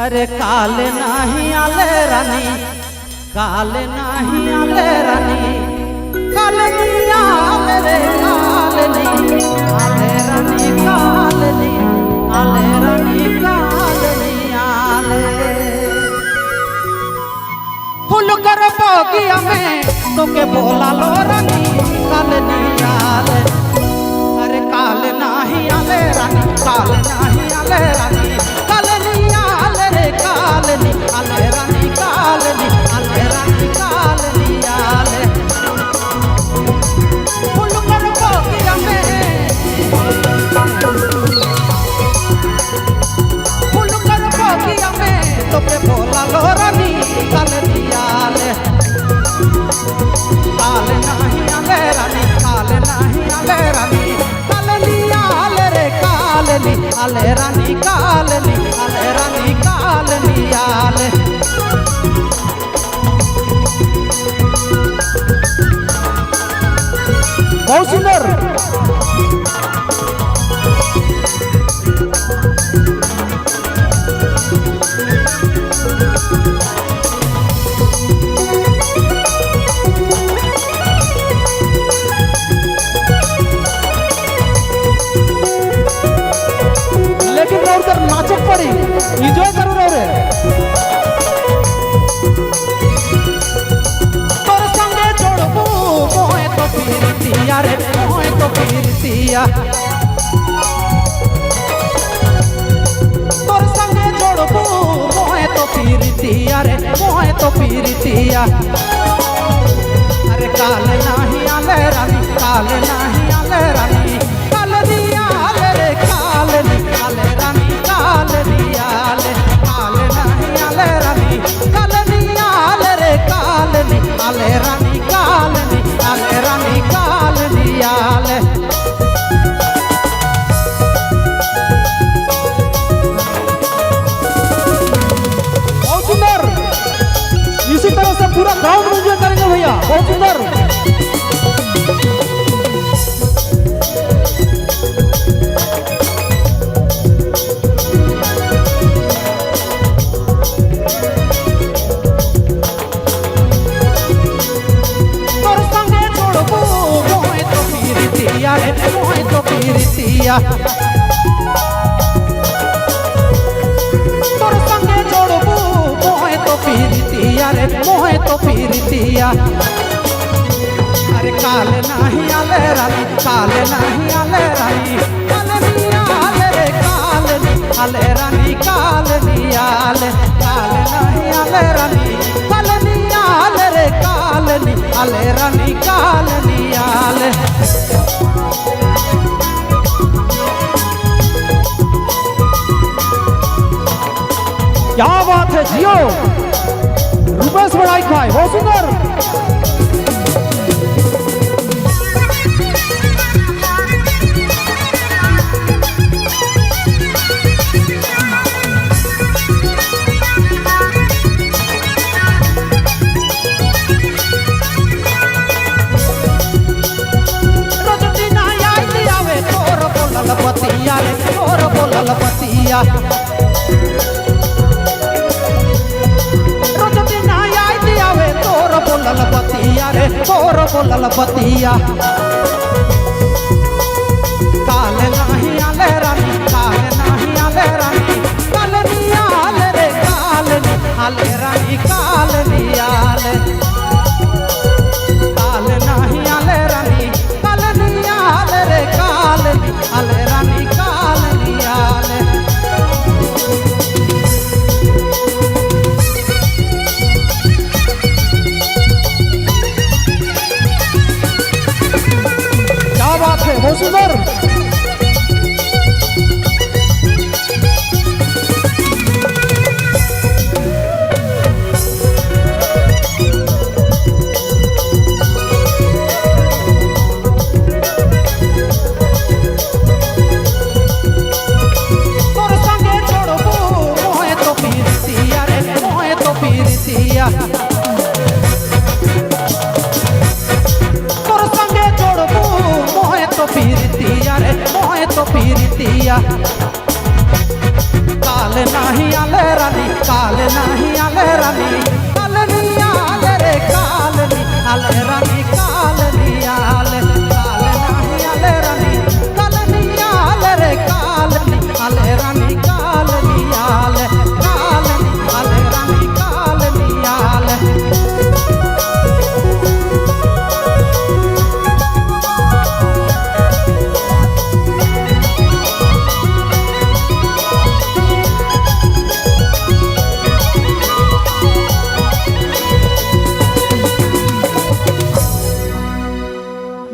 अरे काल नाही आले रानी, काल नाही आले रानी, काल नहीं आले रे काल नहीं आले रानी, काल नहीं आले रानी, काल नहीं आले। फूल कर बोगिया में तो के बोला लो रानी, काल नहीं आले। अरे काल नहीं आले रानी, काल नहीं आले रानी, काल नहीं आले रे काल नहीं आले रानी, काल नहीं आले रानी, काल नहीं आले। फूल कर बोगिया में, फूल कर बोगिया में तो के बोला लो रानी, काल नहीं आले। काल नहीं आले रानी, काल नहीं आले रानी, काल नहीं आले रे काल नहीं आले रानी, काल नहीं आले रानी, काल नहीं आले। बहुत सुंदर। लेकिन उधर नाचक पड़ी, एंजॉय करो रे। तोर संगे जोड़बू मोए तो पीरतिया रे, मोए तो पीरतिया। तोर संगे जोड़बू मोए तो पीरतिया रे, मोए तो पीरतिया। अरे काल नहीं आले रानी, काल नहीं आले रानी, काल नहीं आले रे काल नहीं आले रानी, काल नहीं आले। काल नहीं आले रानी, काल नहीं आले रे काल नहीं आले रानी, काल नहीं आले रानी, काल नहीं आले। बहुत सुंदर। इसी तरह से पूरा ग्राउंड एंजॉय करेंगे भैया, बहुत सुंदर। तोर संगे जोड़बू मोए तो पीरतिया रे, मोए तो पीरतिया। तोर संगे जोड़बू मोए तो पीरतिया रे, मोए तो पीरतिया। अरे काल नहीं आले रानी, काल नहीं आले रानी, काल नहीं आले रे काल नहीं आले रानी, काल नहीं आले। काल नहीं आले रानी, काल नहीं आले रे काल नहीं आले रानी, काल नहीं आले। क्या बात है जियो, रुपेश बड़ाई खाए, बहुत सुंदर। रोज दिन याद आवे तोर बोलल बतिया रे, तोर बोलल बतिया। रोज दिन याद आवे तोर बोलल बतिया रे, तोर बोलल बतिया। काल नहीं आले रानी, काल नहीं आले रानी, काल नहीं आले रे काल नहीं आले रानी, काल नहीं आले। काल नहीं आले रानी, काल नहीं आले रे काल नहीं आले रानी, काल नहीं आले। क्या बात है, बहुत सुंदर। तोर संगे जोड़बू मोए तो पीरतिया रे, मोए तो पीरतिया। तोर संगे जोड़बू मोए तो पीरतिया रे, मोए तो पीरतिया। काल काल नाही आले रानी, काल नाही आले रानी, काल नाही आले रे, काल नाही आले रानी।